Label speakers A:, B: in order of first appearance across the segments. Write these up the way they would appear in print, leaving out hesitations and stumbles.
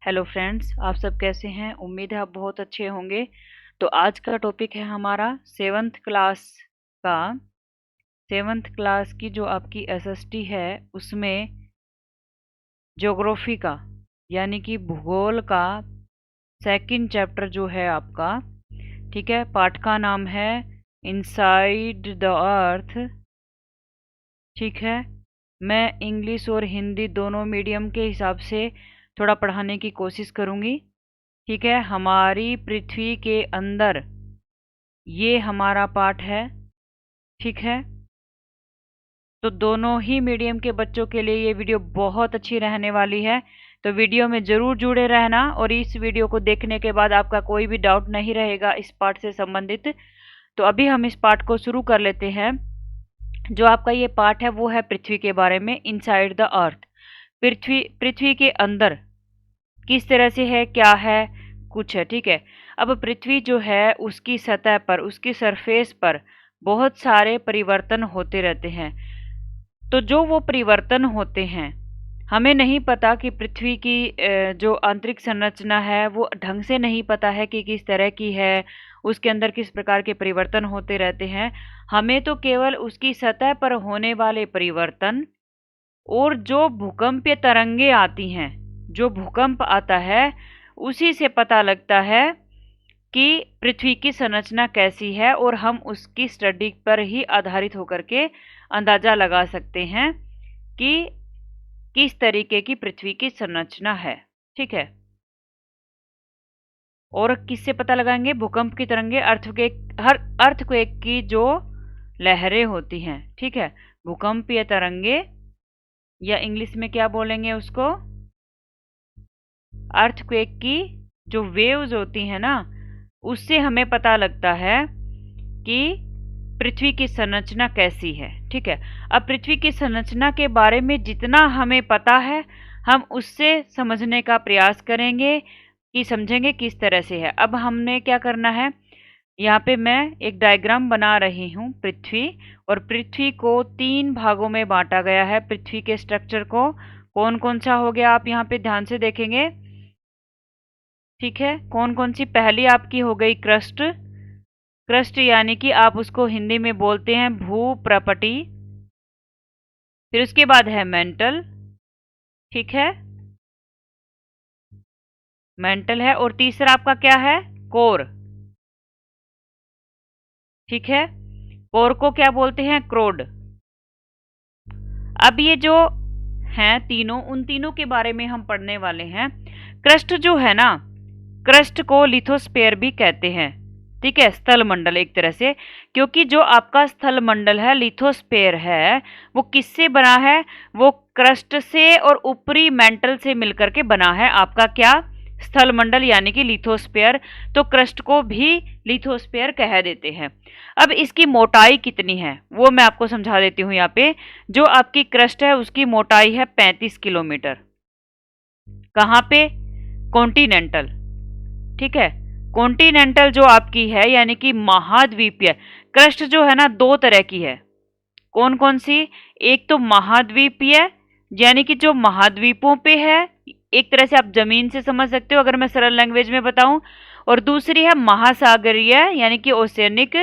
A: Hello friends, आप सब कैसे हैं? उम्मीद है आप बहुत अच्छे होंगे। तो आज का टॉपिक है हमारा का सेवन्थ क्लास की जो आपकी एसएसटी है उसमें ज्योग्राफी का यानी कि भूगोल का सेकंड चैप्टर जो है आपका। ठीक है, पाठ का नाम है इनसाइड द अर्थ। ठीक है, मैं इंग्लिश और हिंदी दोनों मीडियम के हिसाब से थोड़ा पढ़ाने की कोशिश करूँगी। ठीक है, हमारी पृथ्वी के अंदर ये हमारा पाठ है। ठीक है, तो दोनों ही मीडियम के बच्चों के लिए ये वीडियो बहुत अच्छी रहने वाली है। तो वीडियो में ज़रूर जुड़े रहना और इस वीडियो को देखने के बाद आपका कोई भी डाउट नहीं रहेगा इस पाठ से संबंधित। तो अभी हम इस पाठ को शुरू कर लेते हैं। जो आपका ये पाठ है वो है पृथ्वी के बारे में, इनसाइड द अर्थ। पृथ्वी के अंदर किस तरह से है, क्या है, कुछ है। ठीक है, अब पृथ्वी जो है उसकी सतह पर, उसकी सरफेस पर बहुत सारे परिवर्तन होते रहते हैं। तो जो वो परिवर्तन होते हैं, हमें नहीं पता कि पृथ्वी की जो आंतरिक संरचना है वो ढंग से नहीं पता है कि किस तरह की है, उसके अंदर किस प्रकार के परिवर्तन होते रहते हैं। हमें तो केवल उसकी सतह पर होने वाले परिवर्तन और जो भूकंपीय तरंगे आती हैं, जो भूकंप आता है, उसी से पता लगता है कि पृथ्वी की संरचना कैसी है और हम उसकी स्टडी पर ही आधारित होकर के अंदाजा लगा सकते हैं कि किस तरीके की पृथ्वी की संरचना है। ठीक है, और किससे पता लगाएंगे? भूकंप की तरंगे, अर्थक्वेक की जो लहरें होती हैं। ठीक है, भूकंपीय तरंगे या इंग्लिश में क्या बोलेंगे उसको, अर्थक्वेक की जो वेव्स होती हैं ना, उससे हमें पता लगता है कि पृथ्वी की संरचना कैसी है। ठीक है, अब पृथ्वी की संरचना के बारे में जितना हमें पता है हम उससे समझने का प्रयास करेंगे कि समझेंगे किस तरह से है। अब हमने क्या करना है, यहाँ पे मैं एक डायग्राम बना रही हूँ पृथ्वी, और पृथ्वी को 3 भागों में बांटा गया है। पृथ्वी के स्ट्रक्चर को कौन कौन सा हो गया, आप यहाँ पे ध्यान से देखेंगे। ठीक है, कौन कौन सी? पहली आपकी हो गई क्रस्ट। क्रस्ट यानी कि आप उसको हिंदी में बोलते हैं भूप्रपटी। फिर उसके बाद है मेंटल। ठीक है, मेंटल है। और तीसरा आपका क्या है? कोर। ठीक है, कोर को क्या बोलते हैं? क्रोड। अब ये जो हैं तीनों, उन तीनों के बारे में हम पढ़ने वाले हैं। क्रस्ट जो है ना, क्रस्ट को लिथोस्फीयर भी कहते हैं। ठीक है, स्थल मंडल एक तरह से, क्योंकि जो आपका स्थल मंडल है, लिथोस्फीयर है, वो किससे बना है? वो क्रस्ट से और ऊपरी मेंटल से मिलकर के बना है आपका क्या? स्थल मंडल यानी कि लिथोस्फीयर। तो क्रस्ट को भी लिथोस्फीयर कह देते हैं। अब इसकी मोटाई कितनी है वो मैं आपको समझा देती हूँ। यहाँ पे जो आपकी क्रस्ट है उसकी मोटाई है 35 किलोमीटर। कहाँ पे? कॉन्टिनेंटल। ठीक है, कॉन्टिनेंटल जो आपकी है यानी कि महाद्वीपीय क्रस्ट जो है ना, 2 तरह की है। कौन कौन सी? एक तो महाद्वीपीय यानी कि जो महाद्वीपों पे है, एक तरह से आप जमीन से समझ सकते हो अगर मैं सरल लैंग्वेज में बताऊं। और दूसरी है महासागरीय यानी कि ओशियनिक।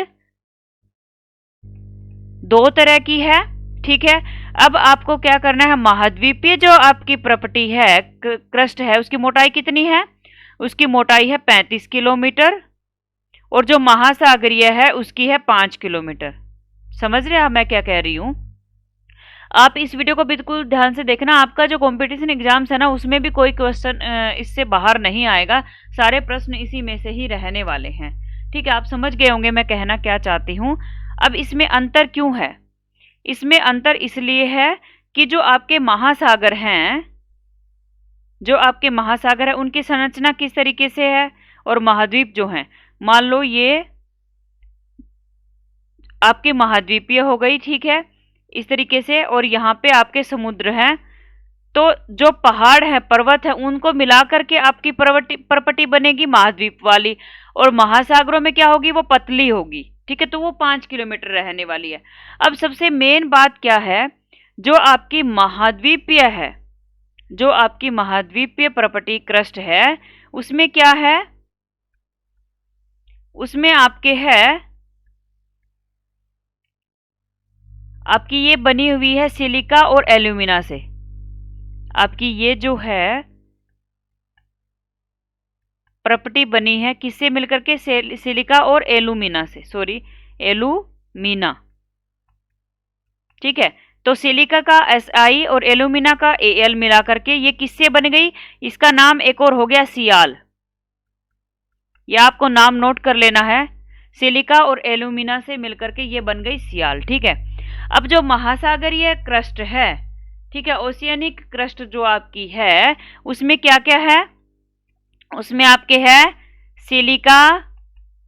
A: 2 तरह की है। ठीक है, अब आपको क्या करना है, महाद्वीपीय जो आपकी प्रॉपर्टी है, क्रस्ट है, उसकी मोटाई कितनी है? उसकी मोटाई है 35 किलोमीटर। और जो महासागरीय है उसकी है 5 किलोमीटर। समझ रहे हैं आप मैं क्या कह रही हूं? आप इस वीडियो को बिल्कुल ध्यान से देखना। आपका जो कंपटीशन एग्जाम्स है ना, उसमें भी कोई क्वेश्चन इससे बाहर नहीं आएगा। सारे प्रश्न इसी में से ही रहने वाले हैं। ठीक है, आप समझ गए होंगे मैं कहना क्या चाहती हूँ। अब इसमें अंतर क्यों है? इसमें अंतर इसलिए है कि जो आपके महासागर हैं, जो आपके महासागर है उनकी संरचना किस तरीके से है, और महाद्वीप जो हैं, मान लो ये आपके महाद्वीपीय हो गई। ठीक है, इस तरीके से, और यहाँ पे आपके समुद्र हैं। तो जो पहाड़ है, पर्वत है, उनको मिलाकर के आपकी प्रपटी बनेगी महाद्वीप वाली, और महासागरों में क्या होगी? वो पतली होगी। ठीक है, तो वो 5 किलोमीटर रहने वाली है। अब सबसे मेन बात क्या है, जो आपकी महाद्वीपीय है, जो आपकी महाद्वीपीय प्रॉपर्टी क्रस्ट है उसमें क्या है, उसमें आपके है, आपकी ये बनी हुई है सिलिका और एल्यूमिना से। आपकी ये जो है प्रॉपर्टी बनी है किससे मिलकर के, सिलिका और एल्यूमिना से, सॉरी एल्यूमिना, ठीक है। तो सिलिका का Si और एल्यूमिना का Al मिला करके ये किससे बन गई, इसका नाम एक और हो गया सियाल। ये आपको नाम नोट कर लेना है, सिलिका और एल्यूमिना से मिलकर के ये बन गई सियाल, ठीक है। अब जो महासागरीय क्रस्ट है, ठीक है, ओशियनिक क्रस्ट जो आपकी है उसमें क्या क्या है, उसमें आपके है सिलिका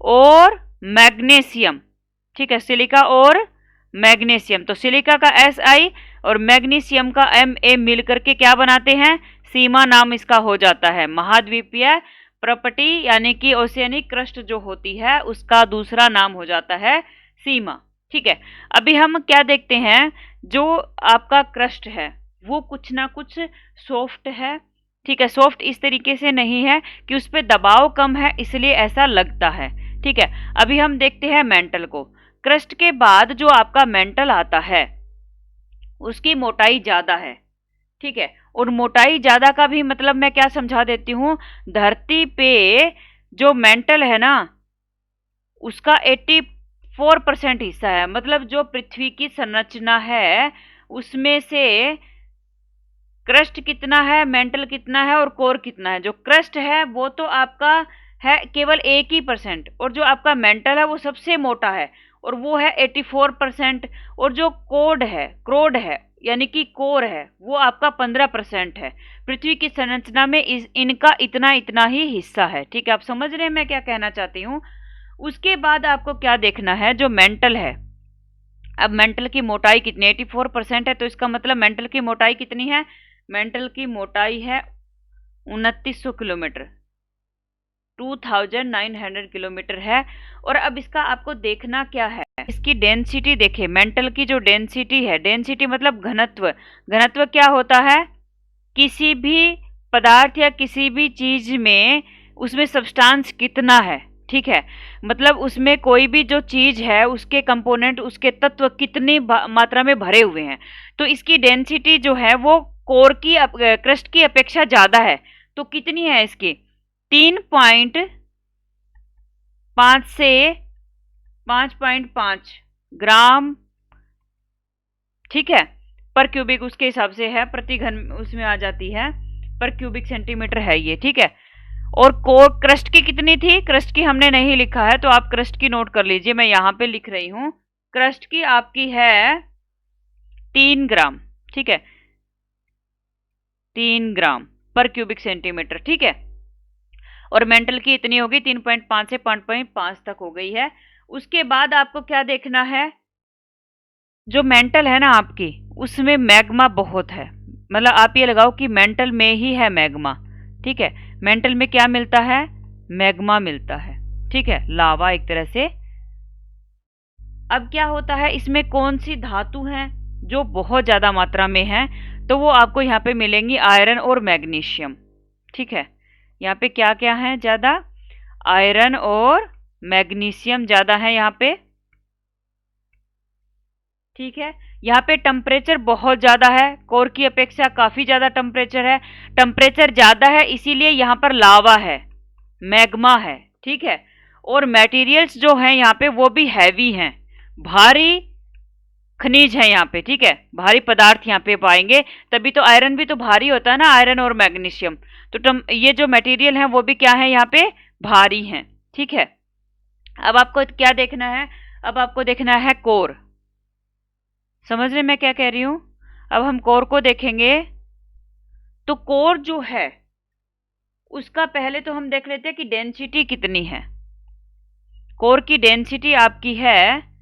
A: और मैग्नीशियम, ठीक है, सिलिका और मैग्नीशियम। तो सिलिका का Si और मैग्नीशियम का Ma मिल करके क्या बनाते हैं, सीमा नाम इसका हो जाता है। महाद्वीपीय प्रॉपर्टी यानी कि ओशियनिक क्रस्ट जो होती है उसका दूसरा नाम हो जाता है सीमा, ठीक है। अभी हम क्या देखते हैं, जो आपका क्रस्ट है वो कुछ ना कुछ सॉफ्ट है, ठीक है। सॉफ्ट इस तरीके से नहीं है कि उस पर दबाव कम है इसलिए ऐसा लगता है, ठीक है। अभी हम देखते हैं मेंटल को। क्रस्ट के बाद जो आपका मेंटल आता है उसकी मोटाई ज्यादा है, ठीक है। और मोटाई ज्यादा का भी मतलब मैं क्या समझा देती हूं, धरती पे जो मेंटल है ना उसका 84% हिस्सा है, मतलब जो पृथ्वी की संरचना है उसमें से क्रस्ट कितना है, मेंटल कितना है और कोर कितना है। जो क्रस्ट है वो तो आपका है केवल 1% और जो आपका मेंटल है वो सबसे मोटा है और वो है 84%। और जो क्रोड है यानी कि कोर है वो आपका 15% है। पृथ्वी की संरचना में इनका इतना इतना ही हिस्सा है, ठीक है। आप समझ रहे हैं मैं क्या कहना चाहती हूँ। उसके बाद आपको क्या देखना है, जो मेंटल है, अब मेंटल की मोटाई कितनी, 84% है, तो इसका मतलब मेंटल की मोटाई कितनी है, मेंटल की मोटाई है 2900 किलोमीटर, 2900 किलोमीटर है। और अब इसका आपको देखना क्या है, इसकी डेंसिटी देखिए, मेंटल की जो डेंसिटी है, डेंसिटी मतलब घनत्व, घनत्व क्या होता है, किसी भी पदार्थ या किसी भी चीज में उसमें सब्सटेंस कितना है, ठीक है। मतलब उसमें कोई भी जो चीज है उसके कंपोनेंट, उसके तत्व कितनी मात्रा में भरे हुए हैं। तो इसकी डेंसिटी जो है वो कोर की क्रस्ट की अपेक्षा ज्यादा है। तो कितनी है इसकी, 3.5 से 5.5 ग्राम, ठीक है, पर क्यूबिक उसके हिसाब से है, प्रति घन उसमें आ जाती है, पर क्यूबिक सेंटीमीटर है ये, ठीक है। और कोर क्रस्ट की कितनी थी, क्रस्ट की हमने नहीं लिखा है तो आप क्रस्ट की नोट कर लीजिए, मैं यहां पे लिख रही हूं। क्रस्ट की आपकी है 3 ग्राम, ठीक है, 3 ग्राम पर क्यूबिक सेंटीमीटर, ठीक है। और मेंटल की इतनी होगी 3.5 से 5.5 तक हो गई है। उसके बाद आपको क्या देखना है, जो मेंटल है ना आपकी उसमें मैग्मा बहुत है, मतलब आप ये लगाओ कि मेंटल में ही है मैग्मा, ठीक है। मेंटल में क्या मिलता है, मैग्मा मिलता है, ठीक है, लावा एक तरह से। अब क्या होता है, इसमें कौन सी धातु है जो बहुत ज्यादा मात्रा में है, तो वो आपको यहाँ पे मिलेंगी आयरन और मैग्नीशियम, ठीक है। यहाँ पे क्या क्या है ज्यादा, आयरन और मैग्नीशियम ज्यादा है यहाँ पे, ठीक है। यहाँ पे टेम्परेचर बहुत ज्यादा है, कोर की अपेक्षा काफी ज्यादा टेम्परेचर है, टेम्परेचर ज्यादा है इसीलिए यहाँ पर लावा है, मैग्मा है, ठीक है। और मटेरियल्स जो हैं यहाँ पे वो भी हैवी हैं, भारी खनिज है यहाँ पे, ठीक है, भारी पदार्थ यहाँ पे पाएंगे। तभी तो आयरन भी तो भारी होता है ना, आयरन और मैग्नीशियम। तो ये जो मटेरियल है वो भी क्या है यहाँ पे, भारी हैं, ठीक है। अब आपको क्या देखना है, अब आपको देखना है कोर, समझ रहे मैं क्या कह रही हूं। अब हम कोर को देखेंगे, तो कोर जो है उसका पहले तो हम देख लेते हैं कि डेंसिटी कितनी है। कोर की डेंसिटी आपकी है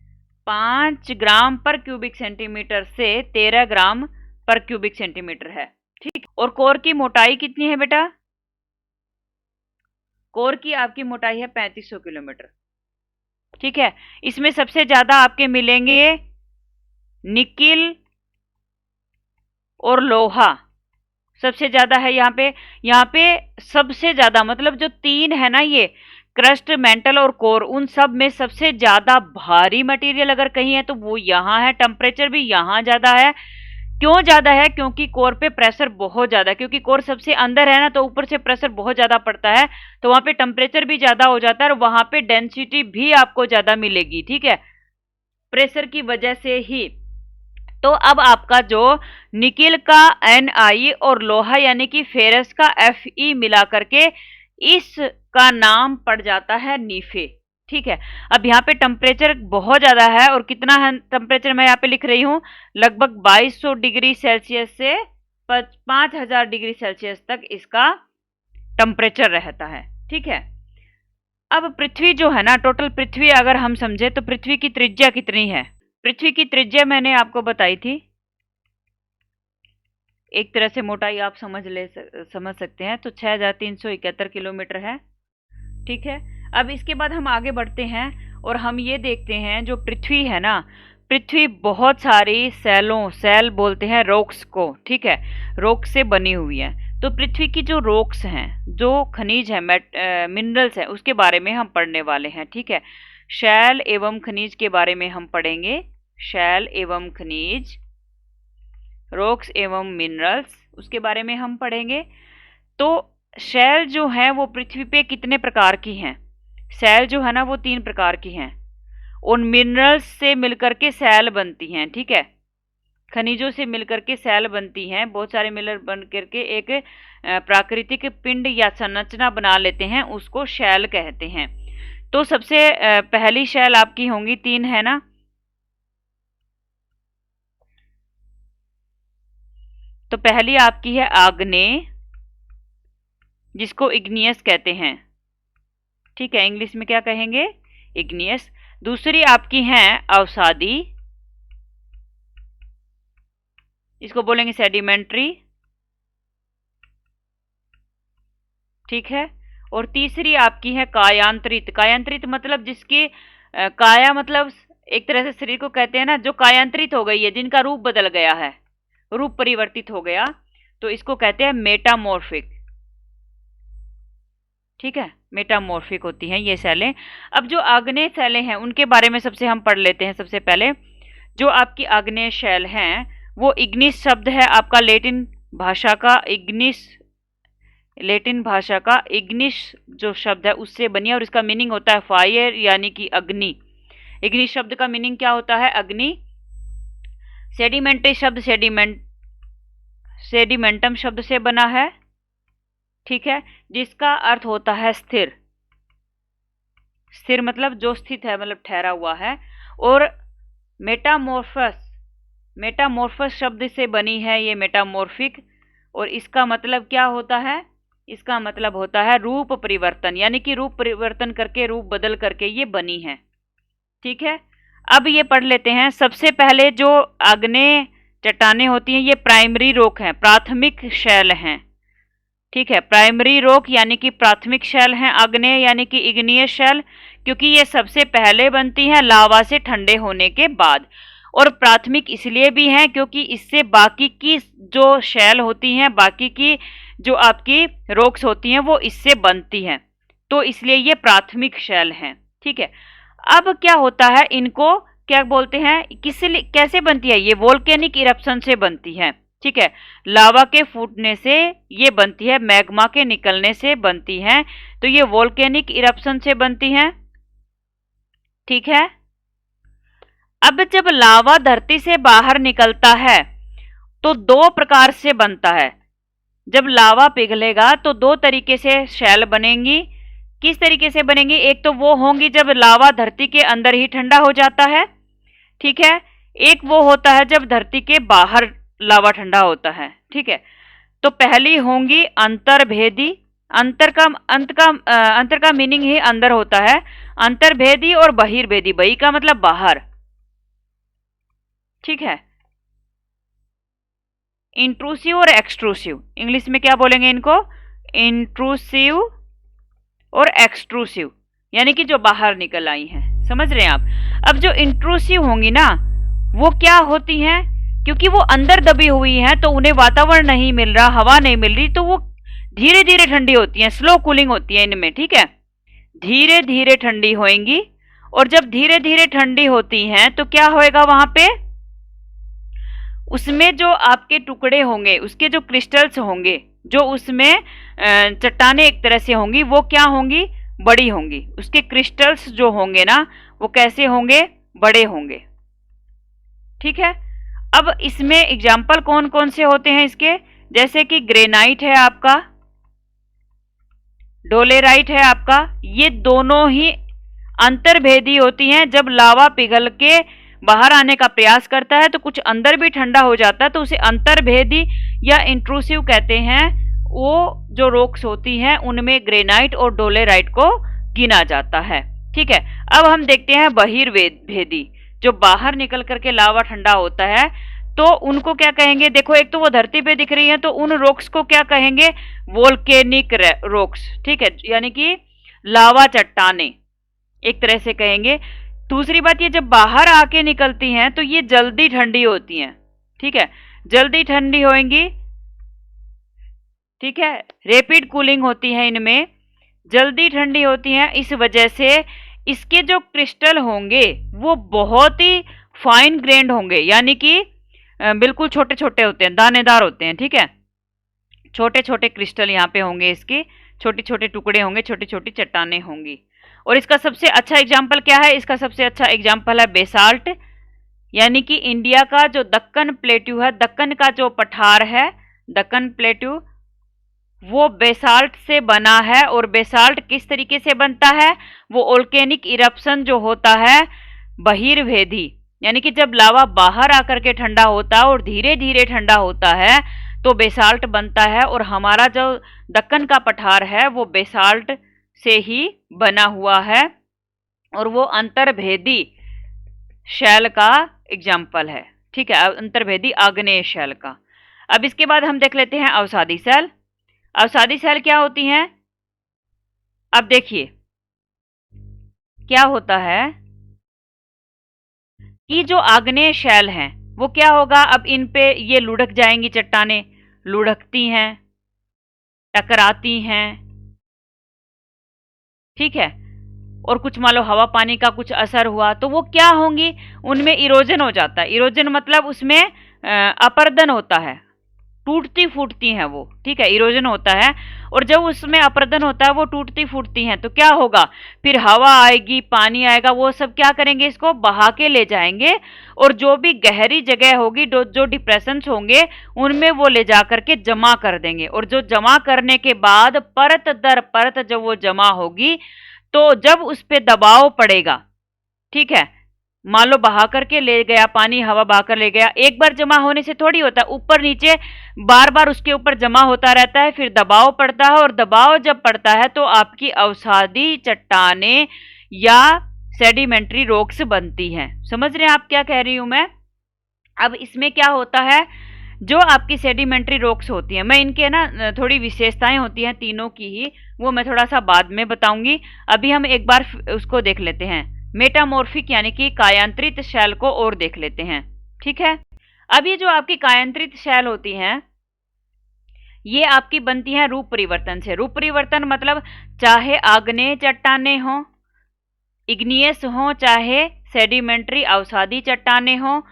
A: 5 ग्राम पर क्यूबिक सेंटीमीटर से 13 ग्राम पर क्यूबिक सेंटीमीटर है, ठीक। और कोर की मोटाई कितनी है बेटा, कोर की आपकी मोटाई है 3500 किलोमीटर, ठीक है। इसमें सबसे ज्यादा आपके मिलेंगे निकिल और लोहा, सबसे ज्यादा है यहाँ पे सबसे ज्यादा मतलब जो 3 है ना, ये क्रस्ट, मेंटल और कोर, उन सब में सबसे ज्यादा भारी मटेरियल अगर कहीं है तो वो यहाँ है। टेम्परेचर भी यहाँ ज्यादा है। क्यों ज्यादा है? क्योंकि कोर पे प्रेशर बहुत ज्यादा है, क्योंकि कोर सबसे अंदर है ना, तो ऊपर से प्रेशर बहुत ज्यादा पड़ता है, तो वहां पे टेम्परेचर भी ज्यादा हो जाता है और वहां पे डेंसिटी भी आपको ज्यादा मिलेगी, ठीक है, प्रेशर की वजह से ही। तो अब आपका जो निकिल का Ni और लोहा यानी कि फेरस का Fe मिला करके इसका नाम पड़ जाता है नीफे, ठीक है। अब यहाँ पे टेम्परेचर बहुत ज्यादा है, और कितना है टेम्परेचर मैं यहाँ पे लिख रही हूँ, लगभग 2200 डिग्री सेल्सियस से 5000 डिग्री सेल्सियस तक इसका टेम्परेचर रहता है, ठीक है। अब पृथ्वी जो है ना, टोटल पृथ्वी अगर हम समझे तो पृथ्वी की त्रिज्या कितनी है? पृथ्वी की त्रिज्या मैंने आपको बताई थी, एक तरह से मोटाई आप समझ सकते हैं, तो 6371 किलोमीटर है, ठीक है। अब इसके बाद हम आगे बढ़ते हैं और हम ये देखते हैं जो पृथ्वी है ना, पृथ्वी बहुत सारी सेल बोलते हैं रॉक्स को, ठीक है, रॉक से बनी हुई है। तो पृथ्वी की जो रॉक्स हैं, जो खनिज है, मिनरल्स हैं, उसके बारे में हम पढ़ने वाले हैं, ठीक है। शैल एवं खनिज के बारे में हम पढ़ेंगे, शैल एवं खनिज, रॉक्स एवं मिनरल्स, उसके बारे में हम पढ़ेंगे। तो शैल जो है वो पृथ्वी पे कितने प्रकार की हैं? शैल जो है ना वो 3 प्रकार की हैं। उन मिनरल्स से मिलकर के शैल बनती हैं, ठीक है, खनिजों से मिलकर के शैल बनती हैं। बहुत सारे मिनरल बन करके एक प्राकृतिक पिंड या संरचना बना लेते हैं, उसको शैल कहते हैं। तो सबसे पहली शैल आपकी होंगी 3 है ना, तो पहली आपकी है आग्नेय, जिसको इग्नियस कहते हैं, ठीक है, इंग्लिश में क्या कहेंगे? इग्नियस। दूसरी आपकी है अवसादी, इसको बोलेंगे सेडिमेंट्री, ठीक है। और तीसरी आपकी है कायांतरित। कायांतरित मतलब जिसकी काया मतलब एक तरह से शरीर को कहते हैं ना, जो कायांतरित हो गई है, जिनका रूप बदल गया है, रूप परिवर्तित हो गया, तो इसको कहते हैं मेटामॉर्फिक, ठीक है, मेटामॉर्फिक होती हैं ये सेलें। अब जो आग्नेय सेलें हैं उनके बारे में सबसे हम पढ़ लेते हैं। सबसे पहले जो आपकी आग्नेय शैल हैं वो इग्निस शब्द है आपका, लेटिन भाषा का इग्निस जो शब्द है उससे बनी है, और इसका मीनिंग होता है फायर यानी कि अग्नि। इग्निस शब्द का मीनिंग क्या होता है? अग्नि। सेडिमेंट्री शब्द सेडिमेंटम शब्द से बना है, ठीक है, जिसका अर्थ होता है स्थिर। स्थिर मतलब जो स्थित है, मतलब ठहरा हुआ है। और मेटामॉर्फस शब्द से बनी है ये मेटामॉर्फिक, और इसका मतलब क्या होता है? इसका मतलब होता है रूप परिवर्तन, यानी कि रूप परिवर्तन करके, रूप बदल करके ये बनी है, ठीक है। अब ये पढ़ लेते हैं। सबसे पहले जो आग्नेय चट्टानें होती हैं ये प्राइमरी रॉक हैं, प्राथमिक शैल हैं, ठीक है। प्राइमरी रॉक यानी कि प्राथमिक शैल हैं, आग्नेय यानी कि इग्नियस शैल, क्योंकि ये सबसे पहले बनती हैं लावा से ठंडे होने के बाद। और प्राथमिक इसलिए भी हैं क्योंकि इससे बाकी की जो शैल होती हैं, बाकी की जो आपकी रॉक्स होती हैं वो इससे बनती हैं, तो इसलिए ये प्राथमिक शैल हैं, ठीक है। अब क्या होता है, इनको क्या बोलते हैं, कैसे बनती है? ये वोल्केनिक इरप्शन से बनती है, ठीक है, लावा के फूटने से ये बनती है, मैग्मा के निकलने से बनती है, तो ये वोल्केनिक इरप्शन से बनती हैं, ठीक है। अब जब लावा धरती से बाहर निकलता है तो 2 प्रकार से बनता है। जब लावा पिघलेगा तो 2 तरीके से शैल बनेंगी। किस तरीके से बनेंगी? एक तो वो होंगी जब लावा धरती के अंदर ही ठंडा हो जाता है, ठीक है। एक वो होता है जब धरती के बाहर लावा ठंडा होता है, ठीक है। तो पहली होंगी अंतर्भेदी। अंतर का मीनिंग ही अंदर होता है। अंतर्भेदी और बहिर्भेदी। बहि का मतलब बाहर, ठीक है। इंट्रूसिव और एक्सट्रूसिव, इंग्लिश में क्या बोलेंगे इनको? इंट्रूसिव और एक्सट्रूसिव, यानी कि जो बाहर निकल आई हैं, समझ रहे हैं आप। अब जो इंट्रूसिव होंगी ना वो क्या होती हैं क्योंकि वो अंदर दबी हुई हैं तो उन्हें वातावरण नहीं मिल रहा, हवा नहीं मिल रही, तो वो धीरे धीरे ठंडी होती हैं, स्लो कूलिंग होती है इनमें, ठीक है, धीरे धीरे ठंडी होएंगी। और जब धीरे धीरे ठंडी होती हैं तो क्या होएगा वहां पे, उसमें जो आपके टुकड़े होंगे, उसके जो क्रिस्टल्स होंगे, जो उसमें चट्टाने एक तरह से होंगी, वो क्या होंगी, बड़ी होंगी। उसके क्रिस्टल्स जो होंगे ना, वो कैसे होंगे, बड़े होंगे, ठीक है। अब इसमें एग्जाम्पल कौन कौन से होते हैं इसके, जैसे कि ग्रेनाइट है आपका, डोलेराइट है आपका, ये दोनों ही अंतर्भेदी होती हैं। जब लावा पिघल के बाहर आने का प्रयास करता है तो कुछ अंदर भी ठंडा हो जाता है, तो उसे अंतर्भेदी या इंट्रूसिव कहते हैं। वो जो रॉक्स होती हैं उनमें ग्रेनाइट और डोलेराइट को गिना जाता है, ठीक है। अब हम देखते हैं बहिर्भेदी, जो बाहर निकल करके लावा ठंडा होता है, तो उनको क्या कहेंगे, देखो एक तो वो धरती पे दिख रही है, तो उन रॉक्स को क्या कहेंगे, वोल्केनिक रॉक्स, ठीक है, यानी कि लावा चट्टाने एक तरह से कहेंगे। दूसरी बात, ये जब बाहर आके निकलती हैं तो ये जल्दी ठंडी होती हैं, ठीक है, जल्दी ठंडी होंगी, ठीक है, रैपिड कूलिंग होती है इनमें, जल्दी ठंडी होती हैं। इस वजह से इसके जो क्रिस्टल होंगे वो बहुत ही फाइन ग्रेन्ड होंगे, यानी कि बिल्कुल छोटे छोटे होते हैं, दानेदार होते हैं, ठीक है, छोटे छोटे क्रिस्टल यहाँ पे होंगे, इसके छोटे छोटे टुकड़े होंगे, छोटी छोटी चट्टाने होंगी। और इसका सबसे अच्छा एग्जाम्पल क्या है, इसका सबसे अच्छा एग्जाम्पल है बेसाल्ट, यानी कि इंडिया का जो दक्कन प्लेट्यू है, दक्कन का जो पठार है, दक्कन प्लेट्यू, वो बेसाल्ट से बना है। और बेसाल्ट किस तरीके से बनता है, वो वोल्केनिक इरप्शन जो होता है बहिर्भेदी, यानी कि जब लावा बाहर आकर के ठंडा होता है और धीरे धीरे ठंडा होता है तो बेसाल्ट बनता है। और हमारा जो दक्कन का पठार है वो बेसाल्ट से ही बना हुआ है, और वो अंतर्भेदी शैल का एग्जाम्पल है, ठीक है, अंतर्भेदी आग्नेय शैल का। अब इसके बाद हम देख लेते हैं अवसादी शैल। अवसादी शैल क्या होती हैं, अब देखिए क्या होता है कि जो आग्नेय शैल हैं वो क्या होगा, अब इन पे ये लुढ़क जाएंगी, चट्टाने लुढ़कती हैं, टकराती हैं, ठीक है, और कुछ मान लो हवा पानी का कुछ असर हुआ तो वो क्या होंगी, उनमें इरोजन हो जाता है। इरोजन मतलब उसमें अपर्दन होता है, टूटती फूटती हैं वो, ठीक है, इरोजन होता है। और जब उसमें अपर्दन होता है, वो टूटती फूटती हैं, तो क्या होगा, फिर हवा आएगी, पानी आएगा, वो सब क्या करेंगे, इसको बहा के ले जाएंगे। और जो भी गहरी जगह होगी, जो डिप्रेशंस होंगे, उनमें वो ले जा करके जमा कर देंगे। और जो जमा करने के बाद परत दर परत जब वो जमा होगी, तो जब उस पर दबाव पड़ेगा, ठीक है, मान लो बहा करके ले गया पानी, हवा बहा कर ले गया, एक बार जमा होने से थोड़ी होता है, ऊपर नीचे बार बार उसके ऊपर जमा होता रहता है, फिर दबाव पड़ता है। और दबाव जब पड़ता है तो आपकी अवसादी चट्टाने या सेडिमेंट्री रॉक्स बनती हैं। समझ रहे हैं आप क्या कह रही हूं मैं। अब इसमें क्या होता है, जो आपकी सेडिमेंट्री रॉक्स होती हैं, मैं इनके ना थोड़ी विशेषताएं होती हैं तीनों की ही, वो मैं थोड़ा सा बाद में बताऊंगी। अभी हम एक बार उसको देख लेते हैं, मेटामॉर्फिक यानी कि कायांतरित शैल को और देख लेते हैं, ठीक है। अब ये जो आपकी कायांतरित शैल होती हैं, ये आपकी बनती हैं रूप परिवर्तन से। रूप परिवर्तन मतलब चाहे आग्नेय चट्टाने हो, इग्नियस हो, चाहे सेडिमेंट्री अवसादी चट्टाने हो,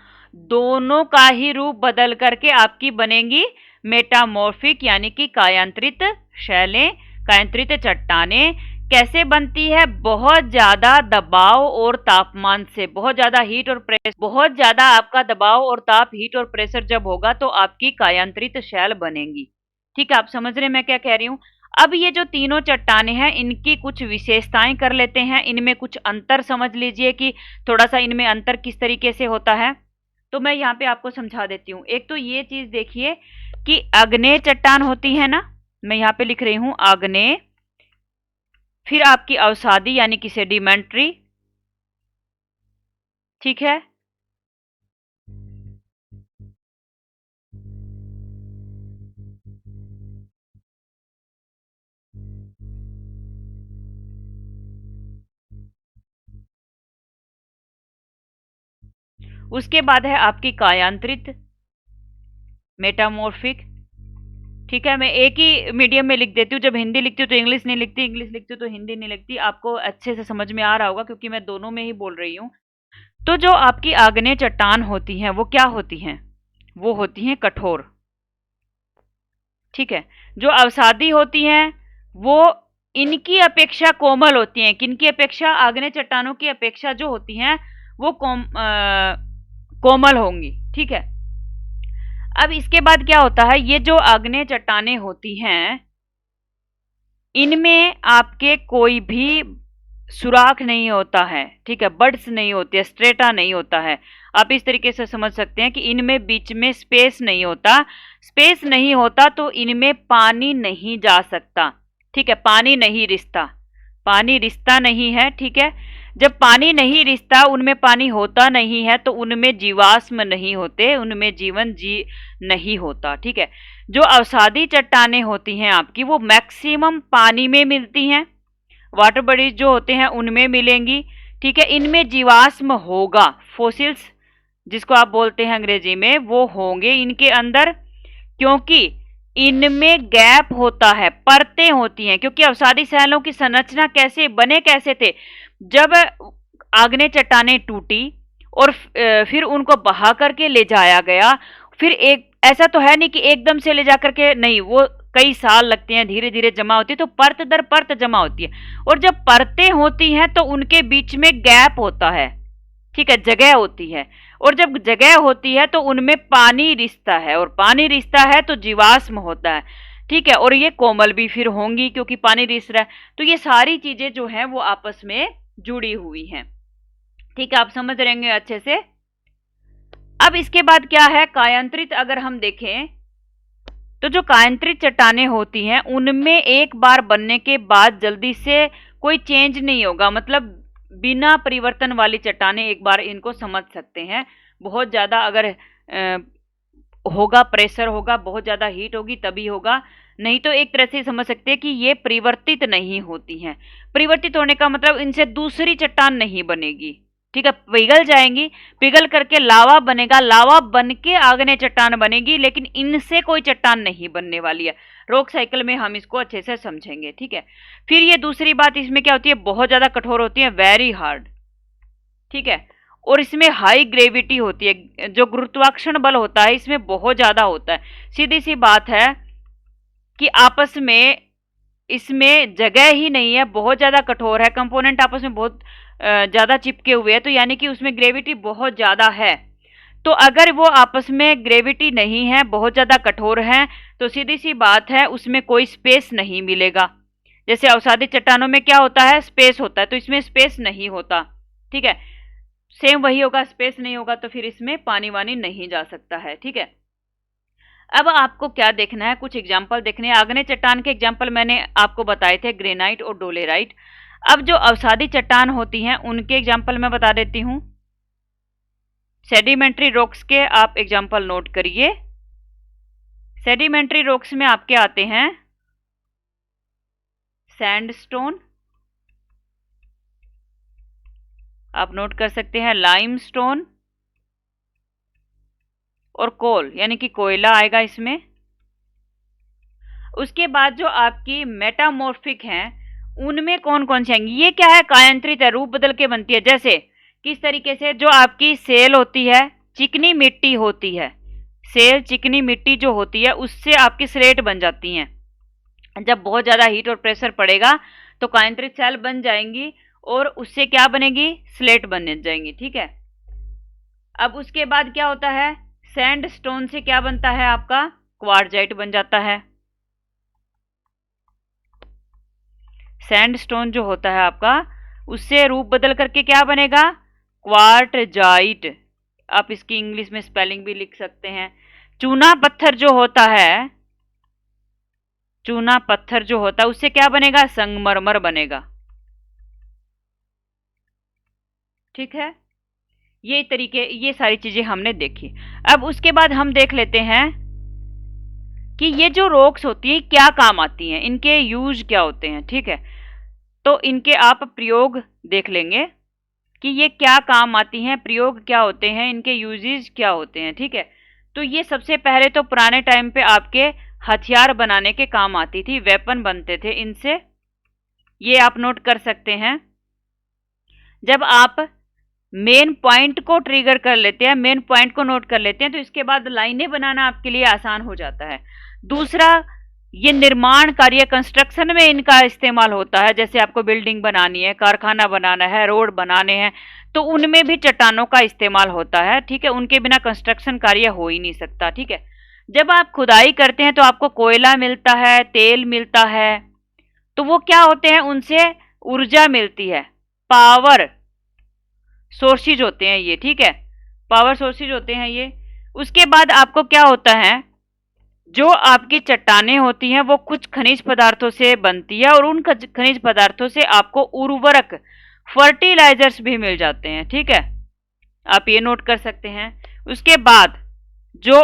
A: दोनों का ही रूप बदल करके आपकी बनेंगी मेटामॉर्फिक यानी कि कायांतरित शैलें, कायांतरित चट्टाने। कैसे बनती है, बहुत ज्यादा दबाव और तापमान से, बहुत ज्यादा हीट और प्रेशर, बहुत ज्यादा आपका दबाव और ताप, हीट और प्रेशर जब होगा तो आपकी कायांतरित शैल बनेंगी, ठीक है। आप समझ रहे हैं मैं क्या कह रही हूं। अब ये जो तीनों चट्टाने हैं, इनकी कुछ विशेषताएं कर लेते हैं, इनमें कुछ अंतर समझ लीजिए कि थोड़ा सा इनमें अंतर किस तरीके से होता है। तो मैं यहाँ पे आपको समझा देती हूँ। एक तो ये चीज देखिए कि आग्नेय चट्टान होती है ना, मैं यहाँ पे लिख रही हूं आग्नेय, फिर आपकी अवसादी यानी कि सेडिमेंट्री, ठीक है, उसके बाद है आपकी कायांतरित मेटामॉर्फिक। ठीक है, मैं एक ही मीडियम में लिख देती हूँ, जब हिंदी लिखती हूँ तो इंग्लिश नहीं लिखती, इंग्लिश लिखती हूँ तो हिंदी नहीं लिखती। आपको अच्छे से समझ में आ रहा होगा क्योंकि मैं दोनों में ही बोल रही हूँ। तो जो आपकी आग्नेय चट्टान होती हैं वो क्या होती हैं? वो होती हैं कठोर। ठीक है, जो अवसादी होती हैं वो इनकी अपेक्षा कोमल होती हैं। किनकी अपेक्षा? आग्नेय चट्टानों की अपेक्षा जो होती हैं वो कोमल होंगी। ठीक है, अब इसके बाद क्या होता है, ये जो आग्नेय चट्टानें होती हैं इनमें आपके कोई भी सुराख नहीं होता है। ठीक है, बड्स नहीं होते हैं, स्ट्रेटा नहीं होता है। आप इस तरीके से समझ सकते हैं कि इनमें बीच में स्पेस नहीं होता। स्पेस नहीं होता तो इनमें पानी नहीं जा सकता। ठीक है, पानी नहीं रिसता, पानी रिसता नहीं है। ठीक है, जब पानी नहीं रिसता, उनमें पानी होता नहीं है तो उनमें जीवाश्म नहीं होते, उनमें जीवन नहीं होता। ठीक है, जो अवसादी चट्टानें होती हैं आपकी वो मैक्सिमम पानी में मिलती हैं, वाटर बॉडीज जो होते हैं उनमें मिलेंगी। ठीक है, इनमें जीवाश्म होगा, फोसिल्स जिसको आप बोलते हैं अंग्रेजी में, वो होंगे इनके अंदर, क्योंकि इनमें गैप होता है, परतें होती हैं। क्योंकि अवसादी शैलों की संरचना कैसे बने, कैसे थे, जब आग्नेय चट्टानें टूटी और फिर उनको बहा करके ले जाया गया, फिर एक ऐसा तो है नहीं कि एकदम से ले जाकर के, नहीं, वो कई साल लगते हैं, धीरे धीरे जमा होती है, तो परत दर परत जमा होती है। और जब परतें होती हैं तो उनके बीच में गैप होता है। ठीक है, जगह होती है, और जब जगह होती है तो उनमें पानी रिसता है, और पानी रिसता है तो जीवाश्म होता है। ठीक है, और ये कोमल भी फिर होंगी क्योंकि पानी रिस रहा है। तो ये सारी चीजें जो हैं वो आपस में जुड़ी हुई हैं। ठीक है, आप समझ रहेंगे अच्छे से। अब इसके बाद क्या है, कायांतरित अगर हम देखें तो जो कायांतरित चट्टानें होती हैं उनमें एक बार बनने के बाद जल्दी से कोई चेंज नहीं होगा, मतलब बिना परिवर्तन वाली चट्टानें, एक बार इनको समझ सकते हैं। बहुत ज्यादा अगर होगा, प्रेशर होगा, बहुत ज्यादा हीट होगी तभी होगा, नहीं तो एक तरह से समझ सकते हैं कि ये परिवर्तित नहीं होती हैं। परिवर्तित होने का मतलब इनसे दूसरी चट्टान नहीं बनेगी। ठीक है, पिघल जाएंगी, पिघल करके लावा बनेगा, लावा बन के आग्नेय चट्टान बनेगी, लेकिन इनसे कोई चट्टान नहीं बनने वाली है। रॉक साइकिल में हम इसको अच्छे से समझेंगे। ठीक है, फिर ये दूसरी बात इसमें क्या होती है, बहुत ज्यादा कठोर होती है, वेरी हार्ड। ठीक है, और इसमें हाई ग्रेविटी होती है, जो गुरुत्वाकर्षण बल होता है इसमें बहुत ज्यादा होता है। सीधी सी बात है कि आपस में इसमें जगह ही नहीं है, बहुत ज्यादा कठोर है, कंपोनेंट आपस में बहुत ज्यादा चिपके हुए हैं, तो यानी कि उसमें ग्रेविटी बहुत ज्यादा है। तो अगर वो आपस में ग्रेविटी नहीं है, बहुत ज्यादा कठोर है, तो सीधी सी बात है उसमें कोई स्पेस नहीं मिलेगा। जैसे अवसादी चट्टानों में क्या होता है, स्पेस होता है, तो इसमें स्पेस नहीं होता। ठीक है, सेम वही होगा, स्पेस नहीं होगा तो फिर इसमें पानी वानी नहीं जा सकता है। ठीक है, अब आपको क्या देखना है, कुछ एग्जाम्पल देखने हैं। आग्नेय चट्टान के एग्जाम्पल मैंने आपको बताए थे, ग्रेनाइट और डोलेराइट। अब जो अवसादी चट्टान होती हैं उनके एग्जाम्पल मैं बता देती हूं। सेडिमेंट्री रॉक्स के आप एग्जाम्पल नोट करिए। सेडिमेंट्री रॉक्स में आपके आते हैं सैंडस्टोन, आप नोट कर सकते हैं, लाइमस्टोन और कोल, यानी कि कोयला आएगा इसमें। उसके बाद जो आपकी मेटामॉर्फिक हैं उनमें कौन कौन से आएंगे, ये क्या है, कायांतरित है, रूप बदल के बनती है। जैसे किस तरीके से, जो आपकी सेल होती है, चिकनी मिट्टी होती है, सेल चिकनी मिट्टी जो होती है उससे आपकी स्लेट बन जाती हैं। जब बहुत ज्यादा हीट और प्रेशर पड़ेगा तो कायांतरित सेल बन जाएंगी और उससे क्या बनेगी, स्लेट बन जाएंगी। ठीक है, अब उसके बाद क्या होता है, सैंडस्टोन से क्या बनता है आपका, क्वार्जाइट बन जाता है। सैंडस्टोन जो होता है आपका उससे रूप बदल करके क्या बनेगा, क्वार्टजाइट। आप इसकी इंग्लिश में स्पेलिंग भी लिख सकते हैं। चूना पत्थर जो होता है, चूना पत्थर जो होता है उससे क्या बनेगा, संगमरमर बनेगा। ठीक है, ये सारी चीजें हमने देखी। अब उसके बाद हम देख लेते हैं कि ये जो रॉक्स होती हैं क्या काम आती हैं, इनके यूज क्या होते हैं। ठीक है, तो इनके आप प्रयोग देख लेंगे कि ये क्या काम आती हैं, प्रयोग क्या होते हैं, इनके यूजेस क्या होते हैं। ठीक है, तो ये सबसे पहले तो पुराने टाइम पे आपके हथियार बनाने के काम आती थी, वेपन बनते थे इनसे, ये आप नोट कर सकते हैं। जब आप मेन पॉइंट को ट्रिगर कर लेते हैं, मेन पॉइंट को नोट कर लेते हैं, तो इसके बाद लाइनें बनाना आपके लिए आसान हो जाता है। दूसरा, ये निर्माण कार्य कंस्ट्रक्शन में इनका इस्तेमाल होता है, जैसे आपको बिल्डिंग बनानी है, कारखाना बनाना है, रोड बनाने हैं, तो उनमें भी चट्टानों का इस्तेमाल होता है, ठीक है। उनके बिना कंस्ट्रक्शन कार्य हो ही नहीं सकता, ठीक है। जब आप खुदाई करते हैं तो आपको कोयला मिलता है, तेल मिलता है, तो वो क्या होते हैं, उनसे ऊर्जा मिलती है, पावर सोर्सेज होते हैं ये, ठीक है, पावर सोर्सेज होते हैं ये। उसके बाद आपको क्या होता है, जो आपकी चट्टानें होती हैं वो कुछ खनिज पदार्थों से बनती है, और उन खनिज पदार्थों से आपको उर्वरक, फर्टिलाइजर्स भी मिल जाते हैं, ठीक है, आप ये नोट कर सकते हैं। उसके बाद जो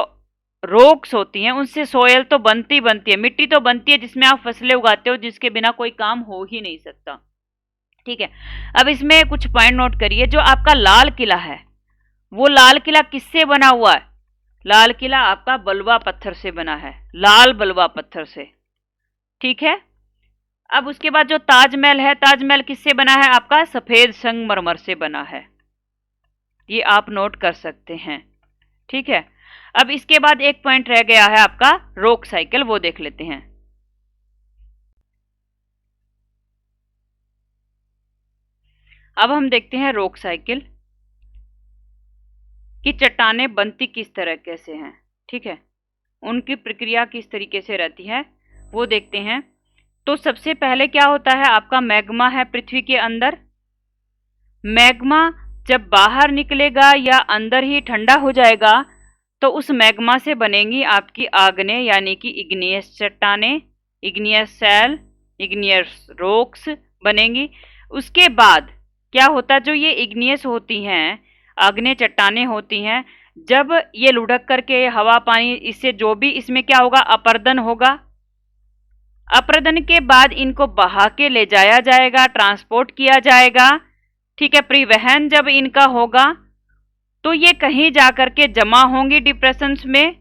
A: रॉक्स होती हैं उनसे सोयल तो बनती है, मिट्टी तो बनती है जिसमें आप फसलें उगाते हो, जिसके बिना कोई काम हो ही नहीं सकता, ठीक है। अब इसमें कुछ पॉइंट नोट करिए। जो आपका लाल किला है, वो लाल किला किससे बना हुआ है? लाल किला आपका बलुआ पत्थर से बना है, लाल बलुआ पत्थर से, ठीक है। अब उसके बाद जो ताजमहल है, ताजमहल किससे बना है? आपका सफेद संगमरमर से बना है, ये आप नोट कर सकते हैं, ठीक है। अब इसके बाद एक पॉइंट रह गया है आपका रॉक साइकिल, वो देख लेते हैं। अब हम देखते हैं रॉक साइकिल कि चट्टानें बनती किस तरह से हैं, ठीक है, उनकी प्रक्रिया किस तरीके से रहती है, वो देखते हैं। तो सबसे पहले क्या होता है, आपका मैग्मा है पृथ्वी के अंदर। मैग्मा जब बाहर निकलेगा या अंदर ही ठंडा हो जाएगा, तो उस मैग्मा से बनेंगी आपकी आग्नेय यानी कि इग्नियस चट्टानें, इग्नियस सेल, इग्नियस रॉक्स बनेंगी। उसके बाद क्या होता है, जो ये इग्नियस होती हैं, आग्नेय चट्टानें होती हैं, जब ये लुढ़क करके हवा पानी इससे जो भी इसमें क्या होगा, अपरदन होगा। अपरदन के बाद इनको बहा के ले जाया जाएगा, ट्रांसपोर्ट किया जाएगा, ठीक है। परिवहन जब इनका होगा तो ये कहीं जाकर के जमा होंगी डिप्रेशंस में।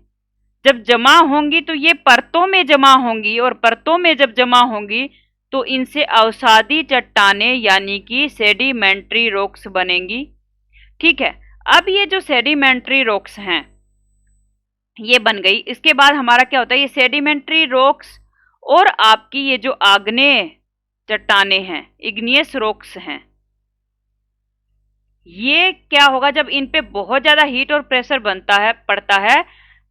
A: जब जमा होंगी तो ये परतों में जमा होंगी, और परतों में जब जमा होंगी तो इनसे अवसादी चट्टानें यानी कि सेडिमेंट्री रॉक्स बनेंगी, ठीक है। अब ये जो सेडिमेंट्री रॉक्स हैं ये बन गई। इसके बाद हमारा क्या होता है, ये सेडिमेंट्री रॉक्स और आपकी ये जो आग्नेय चट्टानें हैं, इग्नियस रॉक्स हैं, ये क्या होगा, जब इन पे बहुत ज्यादा हीट और प्रेशर पड़ता है,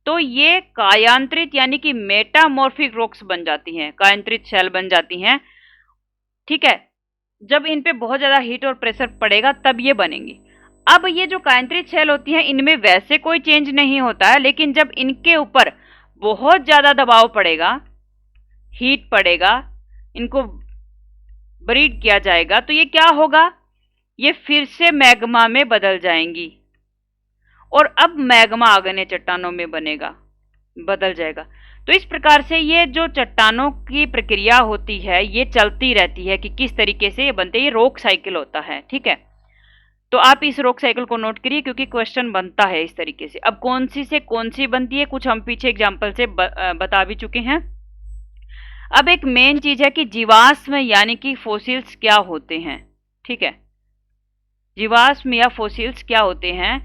A: तो ये कायांतरित यानी कि मेटामॉर्फिक रॉक्स बन जाती हैं, कायांतरित शेल बन जाती हैं, ठीक है। जब इन पे बहुत ज्यादा हीट और प्रेशर पड़ेगा तब ये बनेंगी। अब ये जो कायांतरित शेल होती हैं, इनमें वैसे कोई चेंज नहीं होता है, लेकिन जब इनके ऊपर बहुत ज्यादा दबाव पड़ेगा, हीट पड़ेगा, इनको ब्रीड किया जाएगा, तो ये क्या होगा, ये फिर से मैग्मा में बदल जाएंगी, और अब मैग्मा आग्नेय चट्टानों में बदल जाएगा। तो इस प्रकार से ये जो चट्टानों की प्रक्रिया होती है ये चलती रहती है कि किस तरीके से ये बनते हैं, ये रॉक साइकिल होता है, ठीक है। तो आप इस रॉक साइकिल को नोट करिए, क्योंकि क्वेश्चन बनता है इस तरीके से। अब कौन सी से कौन सी बनती है, कुछ हम पीछे एग्जाम्पल से बता भी चुके हैं। अब एक मेन चीज है कि जीवाश्म यानी कि फोसिल्स क्या होते हैं, ठीक है, जीवाश्म या फोसिल्स क्या होते हैं।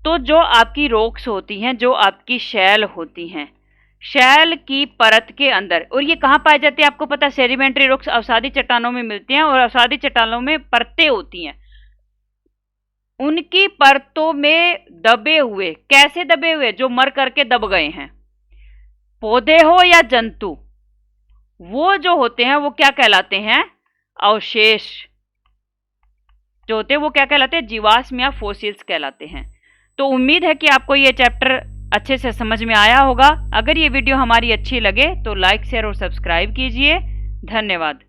A: तो जो आपकी रॉक्स होती हैं, जो आपकी शैल होती हैं, शैल की परत के अंदर, और ये कहाँ पाए जाते हैं आपको पता है, सेडिमेंट्री रॉक्स अवसादी चट्टानों में मिलती हैं, और अवसादी चट्टानों में परतें होती हैं, उनकी परतों में दबे हुए, कैसे दबे हुए, जो मर करके दब गए हैं, पौधे हो या जंतु, वो जो होते हैं वो क्या कहलाते हैं, अवशेष जो होते हैं वो क्या कहलाते हैं, जीवाश्म या फोसिल्स कहलाते हैं। तो उम्मीद है कि आपको ये चैप्टर अच्छे से समझ में आया होगा। अगर ये वीडियो हमारी अच्छी लगे तो लाइक, शेयर और सब्सक्राइब कीजिए। धन्यवाद।